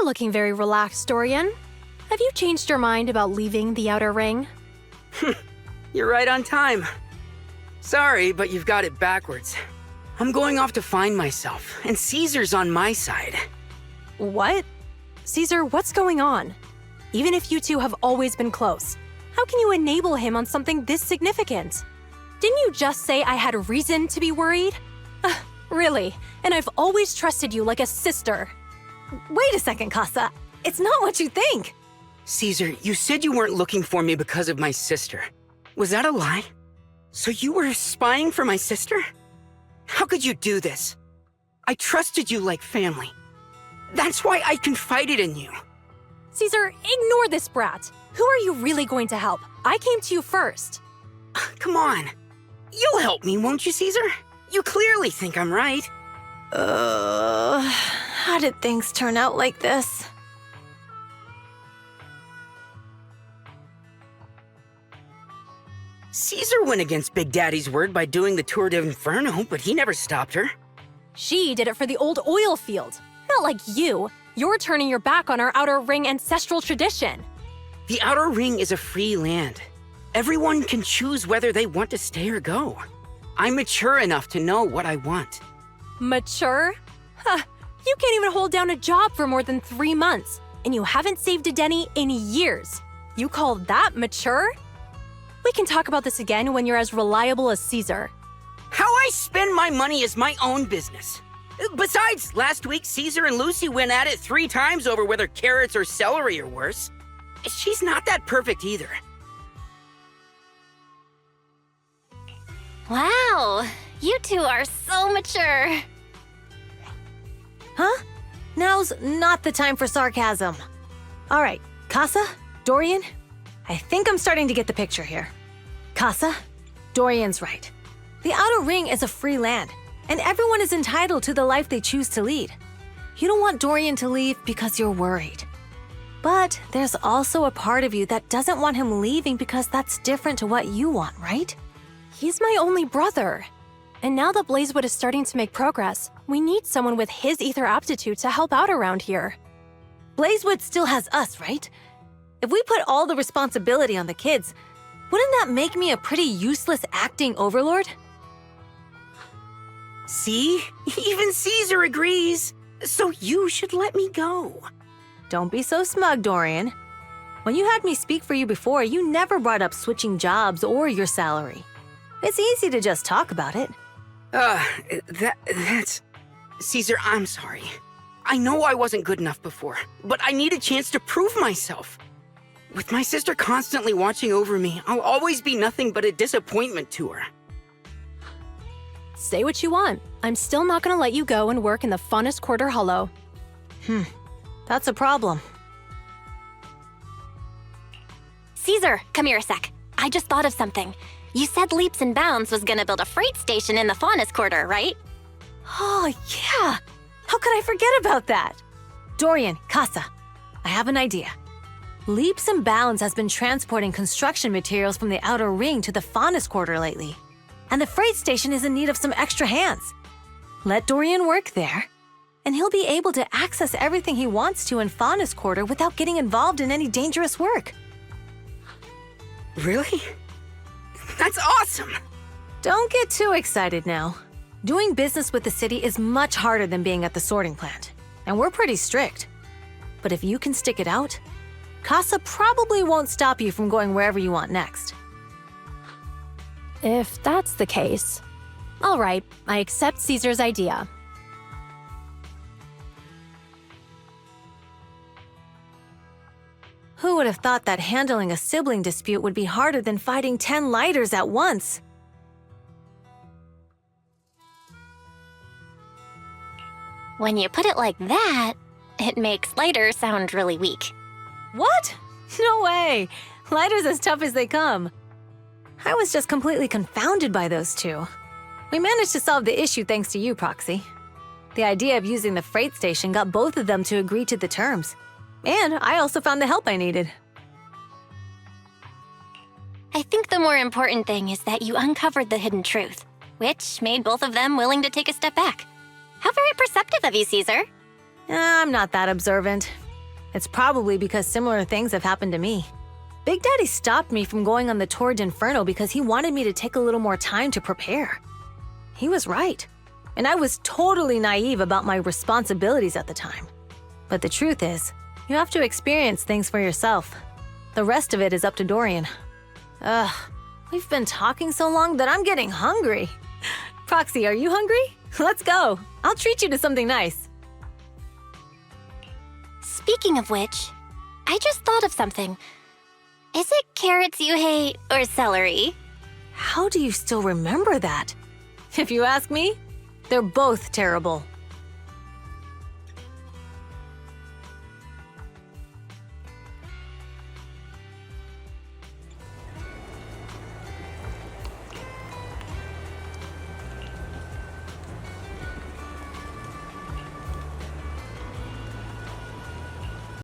You're looking very relaxed, Dorian. Have you changed your mind about leaving the Outer Ring? You're right on time. Sorry, but you've got it backwards. I'm going off to find myself, and Caesar's on my side. What? Caesar, what's going on? Even if you two have always been close, how can you enable him on something this significant? Didn't you just say I had reason to be worried? Really, and I've always trusted you like a sister. Wait a second, Casa. It's not what you think. Caesar, you said you weren't looking for me because of my sister. Was that a lie? So you were spying for my sister? How could you do this? I trusted you like family. That's why I confided in you. Caesar, ignore this brat. Who are you really going to help? I came to you first. Come on. You'll help me, won't you, Caesar? You clearly think I'm right. How did things turn out like this? Caesar went against Big Daddy's word by doing the Tour d'Inferno, but he never stopped her. She did it for the old oil field. Not like you. You're turning your back on our Outer Ring ancestral tradition. The Outer Ring is a free land. Everyone can choose whether they want to stay or go. I'm mature enough to know what I want. Mature? Huh, you can't even hold down a job for more than 3 months, and you haven't saved a Denny in years. You call that mature? We can talk about this again when you're as reliable as Caesar. How I spend my money is my own business. Besides, last week Caesar and Lucy went at it 3 times over whether carrots or celery are worse. She's not that perfect either. Wow, you two are so mature. Huh? Now's not the time for sarcasm. All right, Casa, Dorian, I think I'm starting to get the picture here. Casa, Dorian's right. The Outer Ring is a free land, and everyone is entitled to the life they choose to lead. You don't want Dorian to leave because you're worried. But there's also a part of you that doesn't want him leaving because that's different to what you want, right? He's my only brother. And now that Blazewood is starting to make progress, we need someone with his ether aptitude to help out around here. Blazewood still has us, right? If we put all the responsibility on the kids, wouldn't that make me a pretty useless acting overlord? See? Even Caesar agrees. So you should let me go. Don't be so smug, Dorian. When you had me speak for you before, you never brought up switching jobs or your salary. It's easy to just talk about it. That's... Caesar, I'm sorry. I know I wasn't good enough before, but I need a chance to prove myself. With my sister constantly watching over me, I'll always be nothing but a disappointment to her. Say what you want. I'm still not gonna let you go and work in the funnest quarter hollow. That's a problem. Caesar, come here a sec. I just thought of something. You said Leaps and Bounds was gonna build a freight station in the Faunus Quarter, right? Oh, yeah! How could I forget about that? Dorian, Casa, I have an idea. Leaps and Bounds has been transporting construction materials from the Outer Ring to the Faunus Quarter lately, and the freight station is in need of some extra hands. Let Dorian work there, and he'll be able to access everything he wants to in Faunus Quarter without getting involved in any dangerous work. Really? That's awesome! Don't get too excited now. Doing business with the city is much harder than being at the sorting plant, and we're pretty strict. But if you can stick it out, Casa probably won't stop you from going wherever you want next. If that's the case. All right, I accept Caesar's idea. Who would have thought that handling a sibling dispute would be harder than fighting 10 lighters at once? When you put it like that, it makes lighter sound really weak. What? No way! Lighter's as tough as they come. I was just completely confounded by those two. We managed to solve the issue thanks to you, Proxy. The idea of using the freight station got both of them to agree to the terms. And I also found the help I needed. I think the more important thing is that you uncovered the hidden truth, which made both of them willing to take a step back. How very perceptive of you, Caesar. I'm not that observant. It's probably because similar things have happened to me. Big Daddy stopped me from going on the Torrid Inferno because he wanted me to take a little more time to prepare. He was right, and I was totally naive about my responsibilities at the time. But the truth is, you have to experience things for yourself. The rest of it is up to Dorian. Ugh, we've been talking so long that I'm getting hungry. Proxy, are you hungry? Let's go. I'll treat you to something nice. Speaking of which, I just thought of something. Is it carrots you hate or celery? How do you still remember that? If you ask me, they're both terrible.